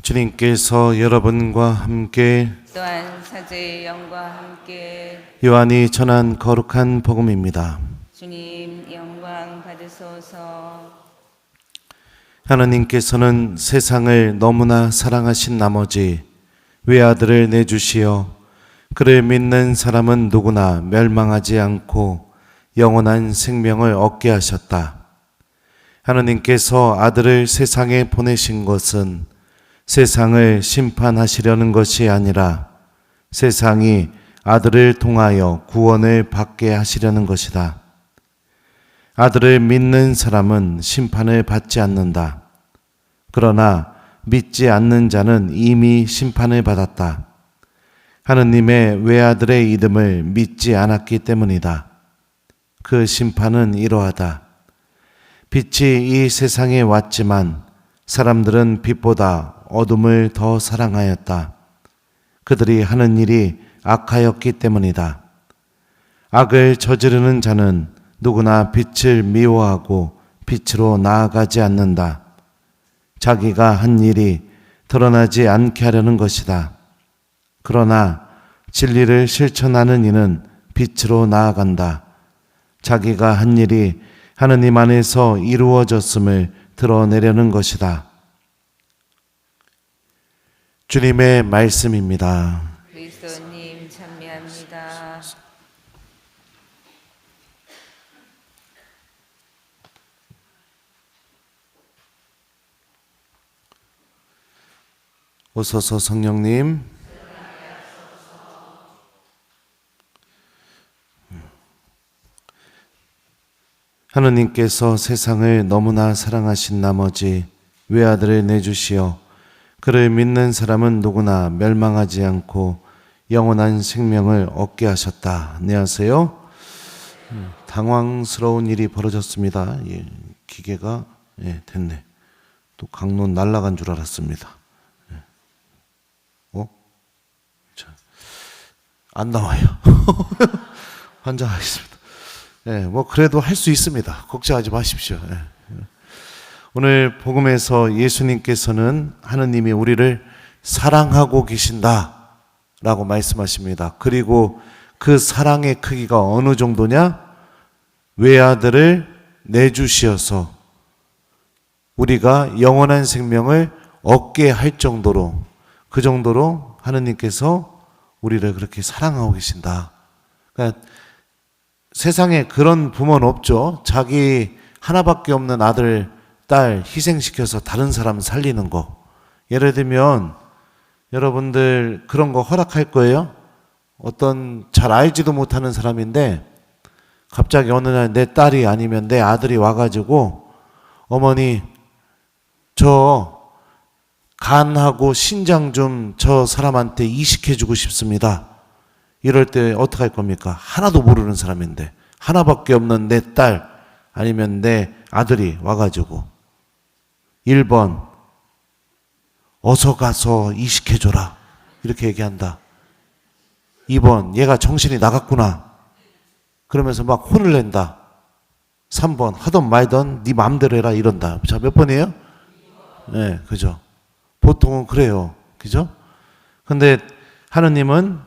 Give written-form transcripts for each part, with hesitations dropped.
주님께서 여러분과 함께 또한 사제의 영과 함께 요한이 전한 거룩한 복음입니다. 주님 영광 받으소서. 하나님께서는 세상을 너무나 사랑하신 나머지 외아들을 내주시어 그를 믿는 사람은 누구나 멸망하지 않고 영원한 생명을 얻게 하셨다. 하나님께서 아들을 세상에 보내신 것은 세상을 심판하시려는 것이 아니라 세상이 아들을 통하여 구원을 받게 하시려는 것이다. 아들을 믿는 사람은 심판을 받지 않는다. 그러나 믿지 않는 자는 이미 심판을 받았다. 하느님의 외아들의 이름을 믿지 않았기 때문이다. 그 심판은 이러하다. 빛이 이 세상에 왔지만 사람들은 빛보다 어둠을 더 사랑하였다. 그들이 하는 일이 악하였기 때문이다. 악을 저지르는 자는 누구나 빛을 미워하고 빛으로 나아가지 않는다. 자기가 한 일이 드러나지 않게 하려는 것이다. 그러나 진리를 실천하는 이는 빛으로 나아간다. 자기가 한 일이 하느님 안에서 이루어졌음을 드러내려는 것이다. 주님의 말씀입니다. 그리스도님 찬미합니다. 오소서 성령님. 하느님께서 세상을 너무나 사랑하신 나머지 외아들을 내주시어 그를 믿는 사람은 누구나 멸망하지 않고 영원한 생명을 얻게 하셨다. 안녕하세요. 당황스러운 일이 벌어졌습니다. 기계가 됐네. 또 강론 날아간 줄 알았습니다. 안 나와요. 환장하겠습니다. 그래도 할 수 있습니다. 걱정하지 마십시오. 오늘 복음에서 예수님께서는 하느님이 우리를 사랑하고 계신다 라고 말씀하십니다. 그리고 그 사랑의 크기가 어느 정도냐? 외아들을 내주시어서 우리가 영원한 생명을 얻게 할 정도로, 그 정도로 하느님께서 우리를 그렇게 사랑하고 계신다. 그러니까 세상에 그런 부모는 없죠. 자기 하나밖에 없는 아들, 딸 희생시켜서 다른 사람 살리는 거. 예를 들면 여러분들 그런 거 허락할 거예요? 어떤 잘 알지도 못하는 사람인데 갑자기 어느 날 내 딸이 아니면 내 아들이 와가지고 어머니 저 간하고 신장 좀 저 사람한테 이식해주고 싶습니다. 이럴 때 어떻게 할 겁니까? 하나도 모르는 사람인데 하나밖에 없는 내 딸 아니면 내 아들이 와가지고 1번 어서 가서 이식해줘라 이렇게 얘기한다. 2번 얘가 정신이 나갔구나 그러면서 막 혼을 낸다. 3번 하던 말던 네 마음대로 해라 이런다. 자, 몇 번이에요? 네, 그죠. 보통은 그래요. 그죠? 근데 하느님은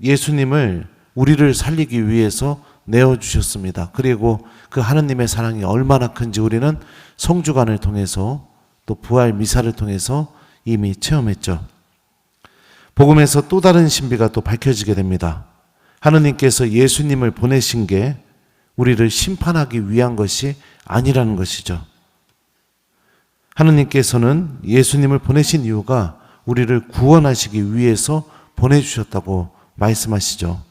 예수님을 우리를 살리기 위해서 내어주셨습니다. 그리고 그 하느님의 사랑이 얼마나 큰지 우리는 성주간을 통해서 또 부활 미사를 통해서 이미 체험했죠. 복음에서 또 다른 신비가 또 밝혀지게 됩니다. 하느님께서 예수님을 보내신 게 우리를 심판하기 위한 것이 아니라는 것이죠. 하느님께서는 예수님을 보내신 이유가 우리를 구원하시기 위해서 보내주셨다고 말씀하시죠.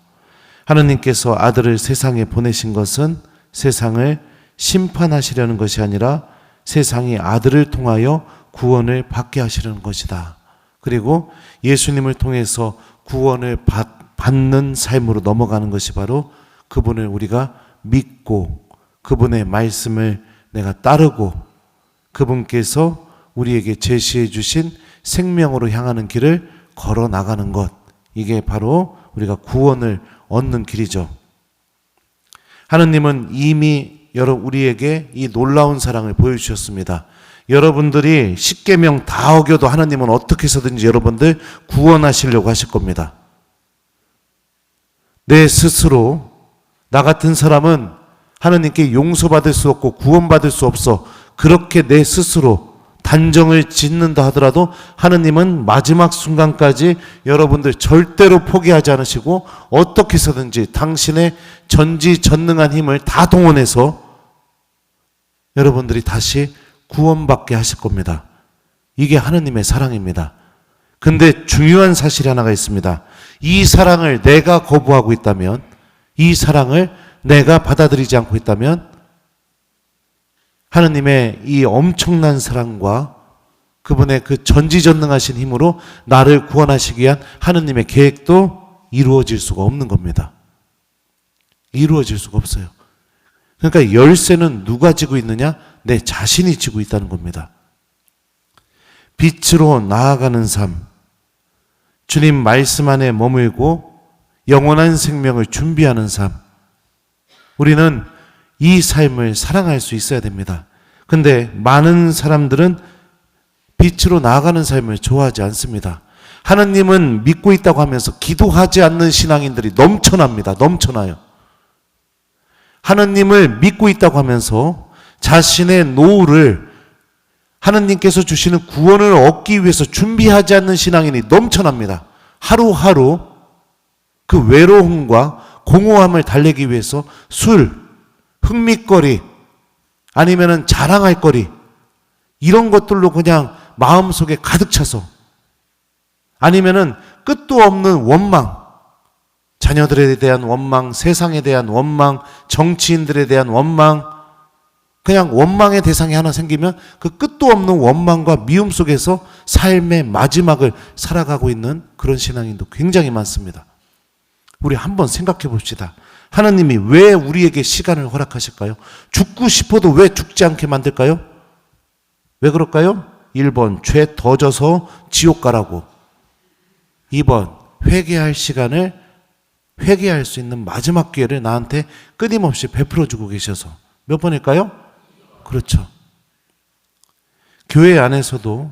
하느님께서 아들을 세상에 보내신 것은 세상을 심판하시려는 것이 아니라 세상이 아들을 통하여 구원을 받게 하시려는 것이다. 그리고 예수님을 통해서 구원을 받는 삶으로 넘어가는 것이 바로 그분을 우리가 믿고 그분의 말씀을 내가 따르고 그분께서 우리에게 제시해 주신 생명으로 향하는 길을 걸어 나가는 것. 이게 바로 우리가 구원을 얻는 길이죠. 하느님은 이미 우리에게 이 놀라운 사랑을 보여주셨습니다. 여러분들이 십계명 다 어겨도 하나님은 어떻게 해서든지 여러분들 구원하시려고 하실 겁니다. 내 스스로 나 같은 사람은 하나님께 용서받을 수 없고 구원받을 수 없어. 그렇게 내 스스로 단정을 짓는다 하더라도 하나님은 마지막 순간까지 여러분들 절대로 포기하지 않으시고 어떻게 해서든지 당신의 전지전능한 힘을 다 동원해서 여러분들이 다시 구원받게 하실 겁니다. 이게 하나님의 사랑입니다. 근데 중요한 사실이 하나가 있습니다. 이 사랑을 내가 거부하고 있다면, 이 사랑을 내가 받아들이지 않고 있다면 하나님의 이 엄청난 사랑과 그분의 그 전지전능하신 힘으로 나를 구원하시기 위한 하나님의 계획도 이루어질 수가 없는 겁니다. 이루어질 수가 없어요. 그러니까 열쇠는 누가 쥐고 있느냐? 내 자신이 쥐고 있다는 겁니다. 빛으로 나아가는 삶, 주님 말씀 안에 머물고 영원한 생명을 준비하는 삶, 우리는 이 삶을 사랑할 수 있어야 됩니다. 근데 많은 사람들은 빛으로 나아가는 삶을 좋아하지 않습니다. 하나님은 믿고 있다고 하면서 기도하지 않는 신앙인들이 넘쳐납니다. 넘쳐나요. 하나님을 믿고 있다고 하면서 자신의 노후를 하나님께서 주시는 구원을 얻기 위해서 준비하지 않는 신앙인이 넘쳐납니다. 하루하루 그 외로움과 공허함을 달래기 위해서 술, 흥미거리, 아니면은 자랑할 거리, 이런 것들로 그냥 마음속에 가득 차서, 아니면은 끝도 없는 원망, 자녀들에 대한 원망, 세상에 대한 원망, 정치인들에 대한 원망, 그냥 원망의 대상이 하나 생기면 그 끝도 없는 원망과 미움 속에서 삶의 마지막을 살아가고 있는 그런 신앙인도 굉장히 많습니다. 우리 한번 생각해 봅시다. 하나님이 왜 우리에게 시간을 허락하실까요? 죽고 싶어도 왜 죽지 않게 만들까요? 왜 그럴까요? 1번, 죄 더 져서 지옥 가라고. 2번, 회개할 시간을, 회개할 수 있는 마지막 기회를 나한테 끊임없이 베풀어 주고 계셔서. 몇 번일까요? 그렇죠. 교회 안에서도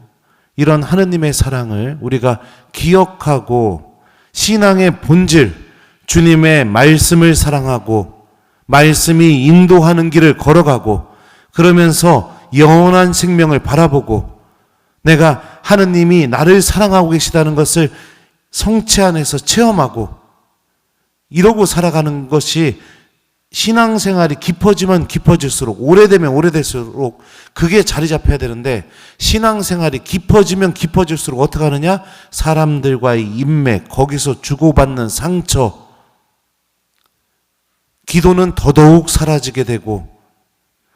이런 하느님의 사랑을 우리가 기억하고 신앙의 본질, 주님의 말씀을 사랑하고 말씀이 인도하는 길을 걸어가고 그러면서 영원한 생명을 바라보고 내가 하느님이 나를 사랑하고 계시다는 것을 성체 안에서 체험하고 이러고 살아가는 것이 신앙생활이 깊어지면 깊어질수록, 오래되면 오래될수록 그게 자리 잡혀야 되는데, 신앙생활이 깊어지면 깊어질수록 어떻게 하느냐? 사람들과의 인맥, 거기서 주고받는 상처, 기도는 더더욱 사라지게 되고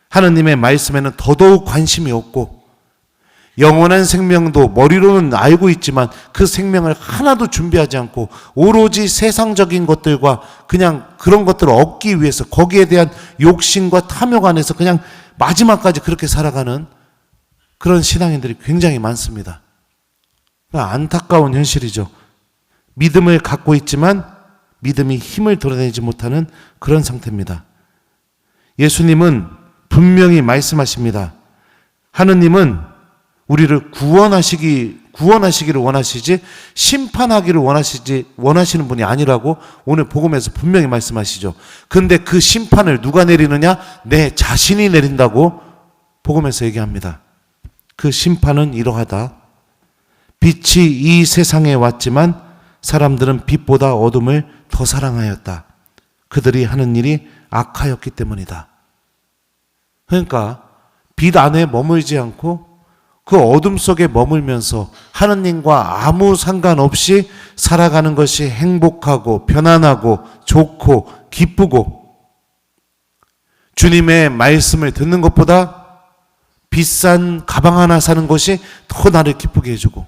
하느님의 말씀에는 더더욱 관심이 없고, 영원한 생명도 머리로는 알고 있지만 그 생명을 하나도 준비하지 않고 오로지 세상적인 것들과 그냥 그런 것들을 얻기 위해서 거기에 대한 욕심과 탐욕 안에서 그냥 마지막까지 그렇게 살아가는 그런 신앙인들이 굉장히 많습니다. 안타까운 현실이죠. 믿음을 갖고 있지만 믿음이 힘을 드러내지 못하는 그런 상태입니다. 예수님은 분명히 말씀하십니다. 하느님은 우리를 구원하시기를 원하시지 심판하기를 원하시는 분이 아니라고 오늘 복음에서 분명히 말씀하시죠. 근데 그 심판을 누가 내리느냐? 내 자신이 내린다고 복음에서 얘기합니다. 그 심판은 이러하다. 빛이 이 세상에 왔지만 사람들은 빛보다 어둠을 더 사랑하였다. 그들이 하는 일이 악하였기 때문이다. 그러니까 빛 안에 머물지 않고 그 어둠 속에 머물면서 하느님과 아무 상관없이 살아가는 것이 행복하고 편안하고 좋고 기쁘고, 주님의 말씀을 듣는 것보다 비싼 가방 하나 사는 것이 더 나를 기쁘게 해주고,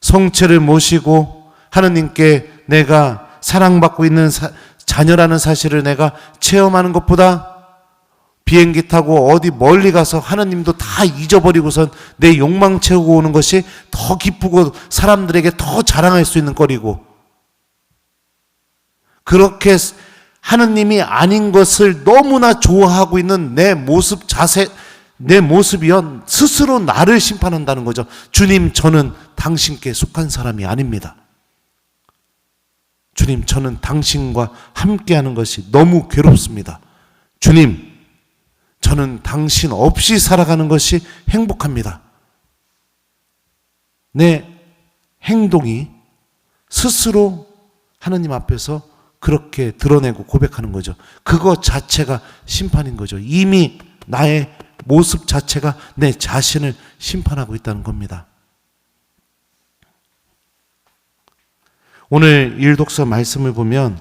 성체를 모시고 하느님께 내가 사랑받고 있는 자녀라는 사실을 내가 체험하는 것보다 비행기 타고 어디 멀리 가서 하느님도 다 잊어버리고선 내 욕망 채우고 오는 것이 더 기쁘고 사람들에게 더 자랑할 수 있는 거리고, 그렇게 하느님이 아닌 것을 너무나 좋아하고 있는 내 모습, 자세, 내 모습이요 스스로 나를 심판한다는 거죠. 주님, 저는 당신께 속한 사람이 아닙니다. 주님, 저는 당신과 함께하는 것이 너무 괴롭습니다. 주님, 저는 당신 없이 살아가는 것이 행복합니다. 내 행동이 스스로 하느님 앞에서 그렇게 드러내고 고백하는 거죠. 그거 자체가 심판인 거죠. 이미 나의 모습 자체가 내 자신을 심판하고 있다는 겁니다. 오늘 일독서 말씀을 보면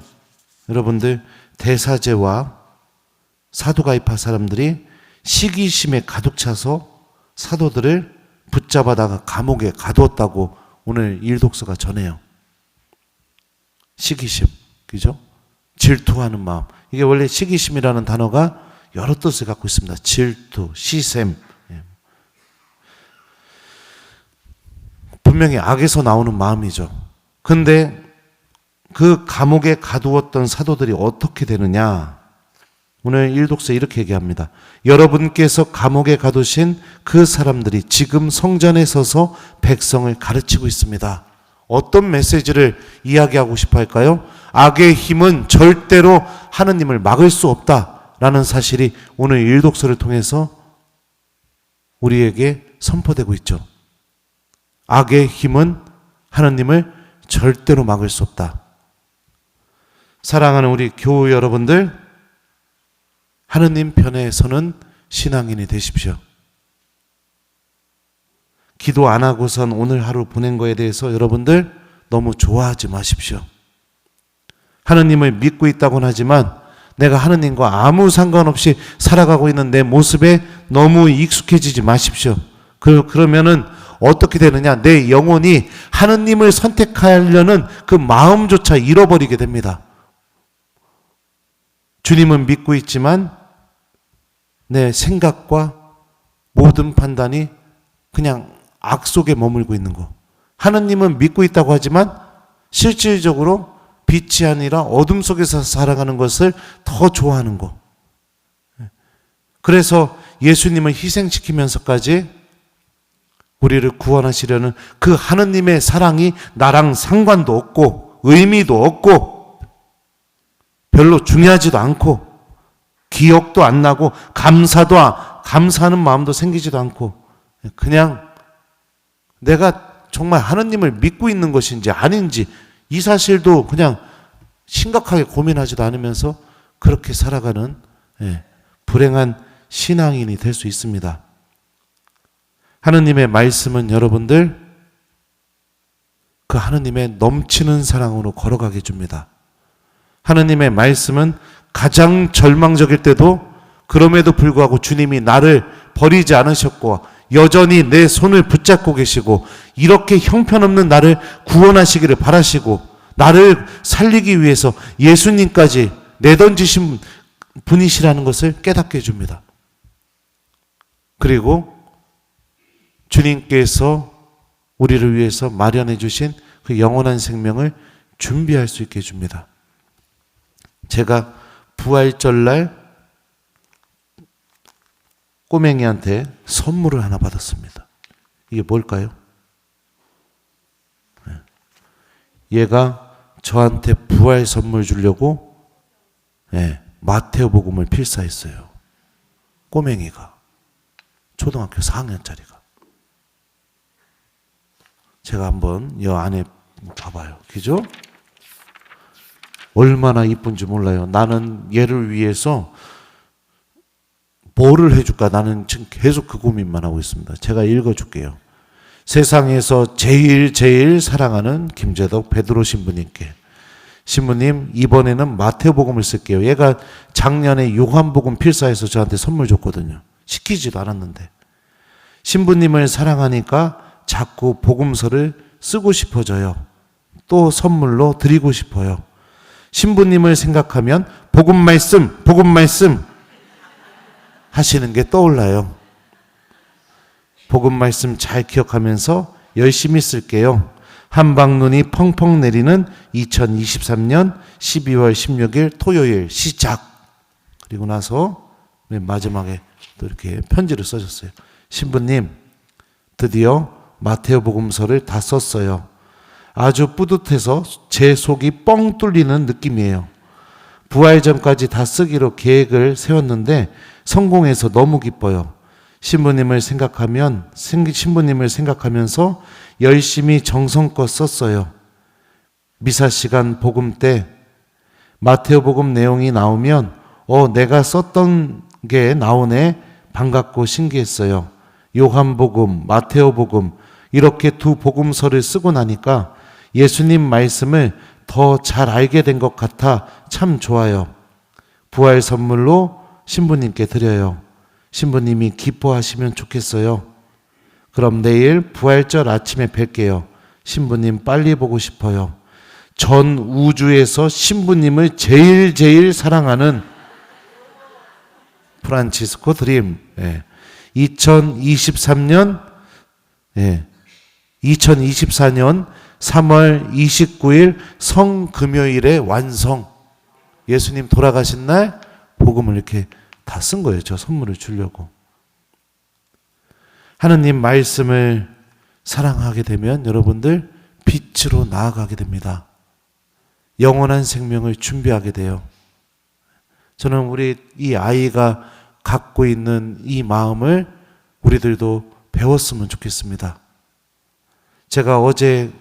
여러분들 대사제와 사도가이파 사람들이 시기심에 가득 차서 사도들을 붙잡아다가 감옥에 가두었다고 오늘 일독서가 전해요. 시기심, 그죠? 질투하는 마음. 이게 원래 시기심이라는 단어가 여러 뜻을 갖고 있습니다. 질투, 시샘. 분명히 악에서 나오는 마음이죠. 근데 그 감옥에 가두었던 사도들이 어떻게 되느냐? 오늘 일독서 이렇게 얘기합니다. 여러분께서 감옥에 가두신 그 사람들이 지금 성전에 서서 백성을 가르치고 있습니다. 어떤 메시지를 이야기하고 싶어 할까요? 악의 힘은 절대로 하느님을 막을 수 없다라는 사실이 오늘 일독서를 통해서 우리에게 선포되고 있죠. 악의 힘은 하느님을 절대로 막을 수 없다. 사랑하는 우리 교우 여러분들, 하느님 편에 서는 신앙인이 되십시오. 기도 안 하고선 오늘 하루 보낸 거에 대해서 여러분들 너무 좋아하지 마십시오. 하느님을 믿고 있다고는 하지만 내가 하느님과 아무 상관없이 살아가고 있는 내 모습에 너무 익숙해지지 마십시오. 그러면은 어떻게 되느냐? 내 영혼이 하느님을 선택하려는 그 마음조차 잃어버리게 됩니다. 주님은 믿고 있지만 내 생각과 모든 판단이 그냥 악 속에 머물고 있는 거. 하느님은 믿고 있다고 하지만 실질적으로 빛이 아니라 어둠 속에서 살아가는 것을 더 좋아하는 거. 그래서 예수님을 희생시키면서까지 우리를 구원하시려는 그 하느님의 사랑이 나랑 상관도 없고 의미도 없고 별로 중요하지도 않고 기억도 안 나고 감사하는 마음도 생기지도 않고 그냥 내가 정말 하느님을 믿고 있는 것인지 아닌지 이 사실도 그냥 심각하게 고민하지도 않으면서 그렇게 살아가는 불행한 신앙인이 될 수 있습니다. 하느님의 말씀은 여러분들 그 하느님의 넘치는 사랑으로 걸어가게 해줍니다. 하느님의 말씀은 가장 절망적일 때도 그럼에도 불구하고 주님이 나를 버리지 않으셨고 여전히 내 손을 붙잡고 계시고 이렇게 형편없는 나를 구원하시기를 바라시고 나를 살리기 위해서 예수님까지 내던지신 분이시라는 것을 깨닫게 해줍니다. 그리고 주님께서 우리를 위해서 마련해 주신 그 영원한 생명을 준비할 수 있게 해줍니다. 제가 부활절날 꼬맹이한테 선물을 하나 받았습니다. 이게 뭘까요? 얘가 저한테 부활 선물 주려고 마태복음을 필사했어요. 꼬맹이가 초등학교 4학년짜리가. 제가 한번 이 안에 봐봐요. 그죠? 얼마나 이쁜지 몰라요. 나는 얘를 위해서 뭐를 해줄까? 나는 지금 계속 그 고민만 하고 있습니다. 제가 읽어줄게요. 세상에서 제일 사랑하는 김재덕 베드로 신부님께. 신부님, 이번에는 마태복음을 쓸게요. 얘가 작년에 요한복음 필사해서 저한테 선물 줬거든요. 시키지도 않았는데. 신부님을 사랑하니까 자꾸 복음서를 쓰고 싶어져요. 또 선물로 드리고 싶어요. 신부님을 생각하면 복음 말씀 하시는 게 떠올라요. 복음 말씀 잘 기억하면서 열심히 쓸게요. 한방눈이 펑펑 내리는 2023년 12월 16일 토요일 시작. 그리고 나서 맨 마지막에 또 이렇게 편지를 써줬어요. 신부님, 드디어 마테오복음서를 다 썼어요. 아주 뿌듯해서 제 속이 뻥 뚫리는 느낌이에요. 부활 전까지 다 쓰기로 계획을 세웠는데 성공해서 너무 기뻐요. 신부님을 생각하면서 열심히 정성껏 썼어요. 미사 시간 복음 때 마테오복음 내용이 나오면 내가 썼던 게 나오네 반갑고 신기했어요. 요한복음, 마테오복음 이렇게 두 복음서를 쓰고 나니까 예수님 말씀을 더 잘 알게 된 것 같아 참 좋아요. 부활 선물로 신부님께 드려요. 신부님이 기뻐하시면 좋겠어요. 그럼 내일 부활절 아침에 뵐게요. 신부님 빨리 보고 싶어요. 전 우주에서 신부님을 제일 사랑하는 프란치스코 드림. 2024년 3월 29일 성금요일에 완성. 예수님 돌아가신 날 복음을 이렇게 다 쓴 거예요. 저 선물을 주려고. 하느님 말씀을 사랑하게 되면 여러분들 빛으로 나아가게 됩니다. 영원한 생명을 준비하게 돼요. 저는 우리 이 아이가 갖고 있는 이 마음을 우리들도 배웠으면 좋겠습니다. 제가 어제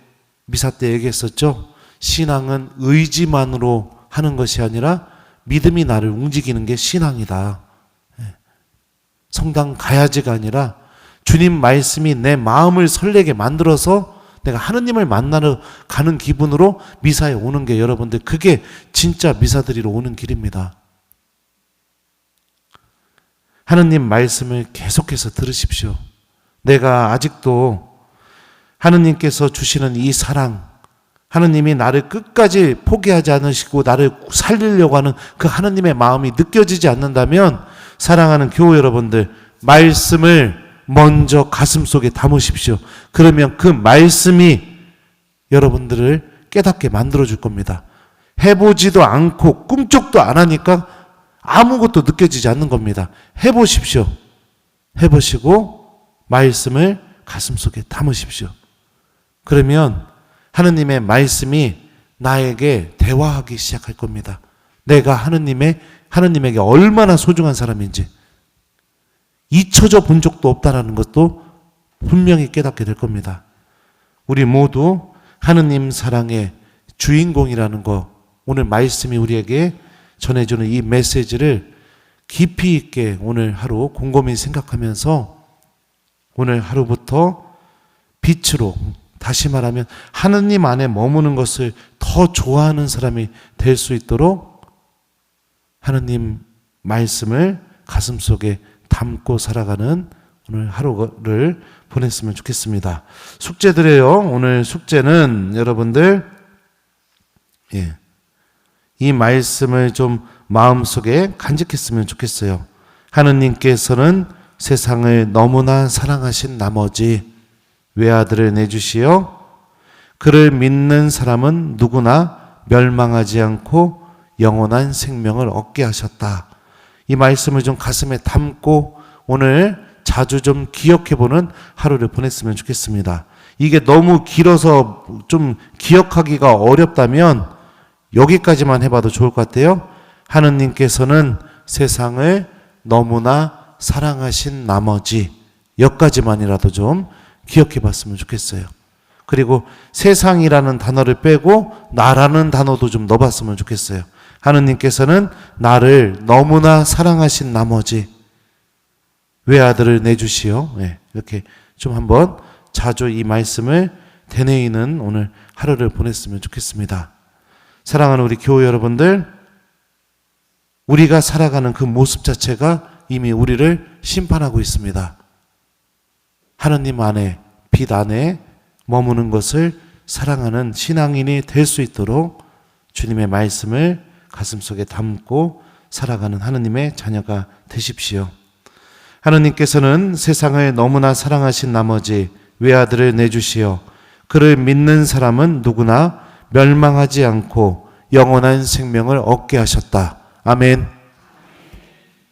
미사 때 얘기했었죠. 신앙은 의지만으로 하는 것이 아니라 믿음이 나를 움직이는 게 신앙이다. 성당 가야지가 아니라 주님 말씀이 내 마음을 설레게 만들어서 내가 하느님을 만나러 가는 기분으로 미사에 오는 게 여러분들 그게 진짜 미사 드리러 오는 길입니다. 하느님 말씀을 계속해서 들으십시오. 내가 아직도 하느님께서 주시는 이 사랑, 하느님이 나를 끝까지 포기하지 않으시고 나를 살리려고 하는 그 하느님의 마음이 느껴지지 않는다면 사랑하는 교우 여러분들 말씀을 먼저 가슴속에 담으십시오. 그러면 그 말씀이 여러분들을 깨닫게 만들어줄 겁니다. 해보지도 않고 꿈쩍도 안 하니까 아무것도 느껴지지 않는 겁니다. 해보십시오. 해보시고 말씀을 가슴속에 담으십시오. 그러면 하느님의 말씀이 나에게 대화하기 시작할 겁니다. 내가 하느님에게 얼마나 소중한 사람인지 잊혀져 본 적도 없다는 것도 분명히 깨닫게 될 겁니다. 우리 모두 하느님 사랑의 주인공이라는 거, 오늘 말씀이 우리에게 전해주는 이 메시지를 깊이 있게 오늘 하루 곰곰이 생각하면서 오늘 하루부터 빛으로, 다시 말하면 하느님 안에 머무는 것을 더 좋아하는 사람이 될 수 있도록 하느님 말씀을 가슴속에 담고 살아가는 오늘 하루를 보냈으면 좋겠습니다. 숙제 드려요. 오늘 숙제는 여러분들 이 말씀을 좀 마음속에 간직했으면 좋겠어요. 하느님께서는 세상을 너무나 사랑하신 나머지 외아들을 내주시어 그를 믿는 사람은 누구나 멸망하지 않고 영원한 생명을 얻게 하셨다. 이 말씀을 좀 가슴에 담고 오늘 자주 좀 기억해보는 하루를 보냈으면 좋겠습니다. 이게 너무 길어서 좀 기억하기가 어렵다면 여기까지만 해봐도 좋을 것 같아요. 하느님께서는 세상을 너무나 사랑하신 나머지 여기까지만이라도 좀 기억해봤으면 좋겠어요. 그리고 세상이라는 단어를 빼고 나라는 단어도 좀 넣어봤으면 좋겠어요. 하느님께서는 나를 너무나 사랑하신 나머지 외아들을 내주시오. 이렇게 좀 한번 자주 이 말씀을 되뇌이는 오늘 하루를 보냈으면 좋겠습니다. 사랑하는 우리 교우 여러분들, 우리가 살아가는 그 모습 자체가 이미 우리를 심판하고 있습니다. 하느님 안에, 빛 안에 머무는 것을 사랑하는 신앙인이 될 수 있도록 주님의 말씀을 가슴속에 담고 살아가는 하느님의 자녀가 되십시오. 하느님께서는 세상을 너무나 사랑하신 나머지 외아들을 내주시어 그를 믿는 사람은 누구나 멸망하지 않고 영원한 생명을 얻게 하셨다. 아멘.